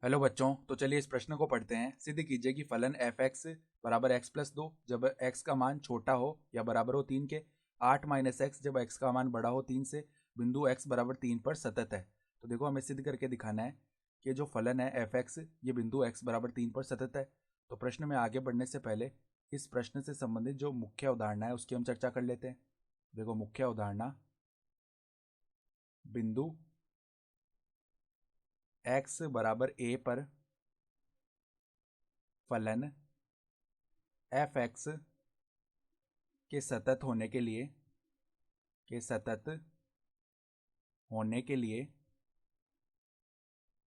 Hello बच्चों, तो चलिए इस प्रश्न को पढ़ते हैं। सिद्ध कीजिए कि फलन एफ एक्स बराबर एक्स प्लस दो जब एक्स का मान छोटा हो या बराबर हो तीन के, आठ माइनस एक्स जब एक्स का मान बड़ा हो तीन से, बिंदु एक्स बराबर तीन पर सतत है। तो देखो, हमें सिद्ध करके दिखाना है कि जो फलन है एफ एक्स ये बिंदु एक्स बराबर तीन पर सतत है। तो प्रश्न में आगे बढ़ने से पहले इस प्रश्न से संबंधित जो मुख्य अवधारणा है उसकी हम चर्चा कर लेते हैं। देखो, मुख्य अवधारणा, बिंदु एक्स बराबर ए पर फलन एफ एक्स के सतत होने के लिए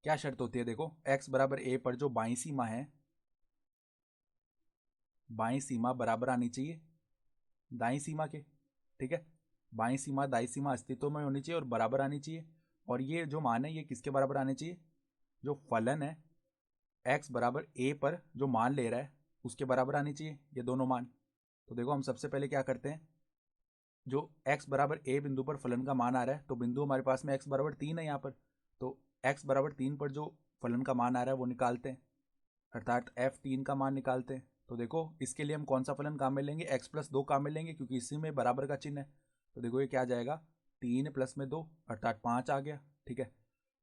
क्या शर्त होती है। देखो, x बराबर a पर जो बाईं सीमा है, बाईं सीमा बराबर आनी चाहिए दाईं सीमा के। ठीक है, बाईं सीमा दाईं सीमा अस्तित्व में होनी चाहिए और बराबर आनी चाहिए। और ये जो मान है ये किसके बराबर आने चाहिए, जो फलन है x बराबर a पर जो मान ले रहा है उसके बराबर आनी चाहिए ये दोनों मान। तो देखो, हम सबसे पहले क्या करते हैं, जो x बराबर a बिंदु पर फलन का मान आ रहा है, तो बिंदु हमारे पास में x बराबर तीन है यहाँ पर, तो x बराबर तीन पर जो फलन का मान आ रहा है वो निकालते हैं, अर्थात f3 का मान निकालते हैं। तो देखो, इसके लिए हम कौन सा फलन काम में लेंगे, x प्लस दो काम में लेंगे क्योंकि इसी में बराबर का चिन्ह है। तो देखो, ये क्या आ जाएगा, तीन प्लस में दो अर्थात पाँच आ गया। ठीक है,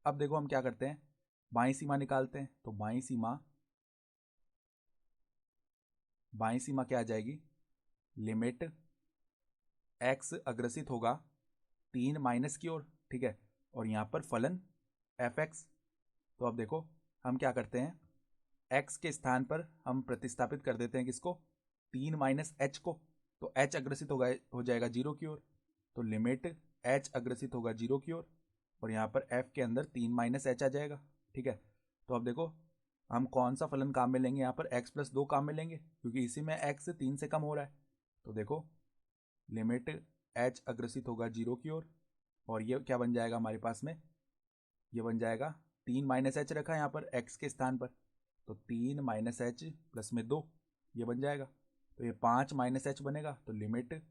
अब देखो हम क्या करते हैं, बाईं सीमा निकालते हैं। तो बाईं सीमा क्या आ जाएगी, लिमिट x अग्रसित होगा तीन माइनस की ओर। ठीक है, और यहाँ पर फलन एफ एक्स। तो अब देखो, हम क्या करते हैं, x के स्थान पर हम प्रतिस्थापित कर देते हैं किसको, तीन माइनस एच को। तो h अग्रसित हो जाएगा जीरो की ओर। तो लिमिट h अग्रसित होगा जीरो की ओर और यहाँ पर f के अंदर तीन माइनस एच आ जाएगा। ठीक है, तो अब देखो, हम कौन सा फलन काम में लेंगे, यहाँ पर x प्लस दो काम में लेंगे क्योंकि इसी में x तीन से कम हो रहा है। तो देखो, लिमिट h अग्रसित होगा जीरो की ओर और ये क्या बन जाएगा हमारे पास में, ये बन जाएगा तीन माइनस एच रखा है यहाँ पर x के स्थान पर, तो तीन माइनस एच प्लस में दो ये बन जाएगा। तो ये पाँच माइनस एच बनेगा। तो लिमिट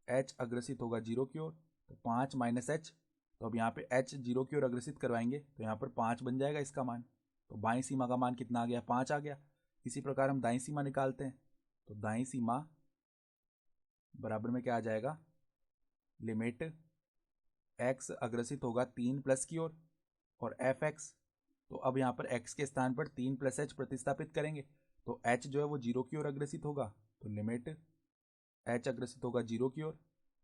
एच अग्रसित होगा जीरो की ओर, तो पाँच माइनस एच। तो अब यहाँ पे एच जीरो की ओर अग्रसित करवाएंगे तो यहाँ पर पाँच बन जाएगा इसका मान। तो बाईं सीमा का मान कितना आ गया, पाँच आ गया। इसी प्रकार हम दाईं सीमा निकालते हैं। तो दाईं सीमा बराबर में क्या आ जाएगा, लिमिट एक्स अग्रसित होगा तीन प्लस की ओर और एफ एक्स। तो अब यहाँ पर x के स्थान पर तीन प्लस एच प्रतिस्थापित करेंगे तो h जो है वो जीरो की ओर अग्रसित होगा। तो लिमिट h अग्रसित होगा जीरो की ओर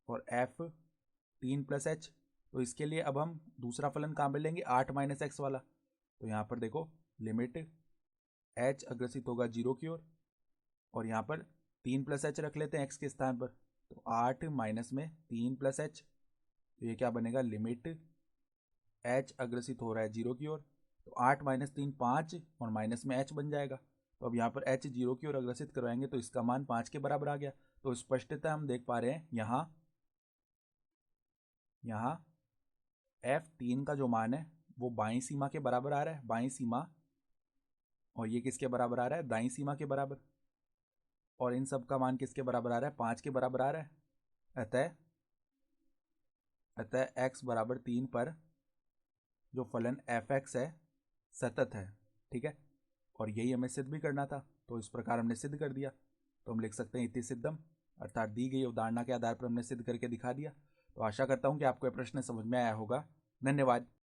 और f तीन प्लस एच। तो इसके लिए अब हम दूसरा फलन काम में लेंगे, आठ माइनस एक्स वाला। तो यहाँ पर देखो, लिमिट h अग्रसित होगा जीरो की ओर और यहाँ पर तीन प्लस एच रख लेते हैं x के स्थान पर। तो आठ माइनस में तीन प्लस एच, तो ये क्या बनेगा, लिमिट h अग्रसित हो रहा है जीरो की ओर। तो आठ माइनस तीन पाँच और माइनस में h बन जाएगा। तो अब यहाँ पर h जीरो की ओर अग्रसित करवाएंगे तो इसका मान पाँच के बराबर आ गया। तो स्पष्टतः हम देख पा रहे हैं यहाँ f3 का जो मान है वो बाईं सीमा के बराबर आ रहा है, बाईं सीमा, और ये किसके बराबर आ रहा है, दाईं सीमा के बराबर। और इन सब का मान किसके बराबर आ रहा है, पाँच के बराबर आ रहा है। अतः x बराबर तीन पर जो फलन एफ एक्स है सतत है। ठीक है, और यही हमें सिद्ध भी करना था, तो इस प्रकार हमने सिद्ध कर दिया। तो हम लिख सकते हैं इति सिद्धम, अर्थात दी गई उदाहरणा के आधार पर हमने सिद्ध करके दिखा दिया। तो आशा करता हूँ कि आपको यह प्रश्न समझ में आया होगा। धन्यवाद।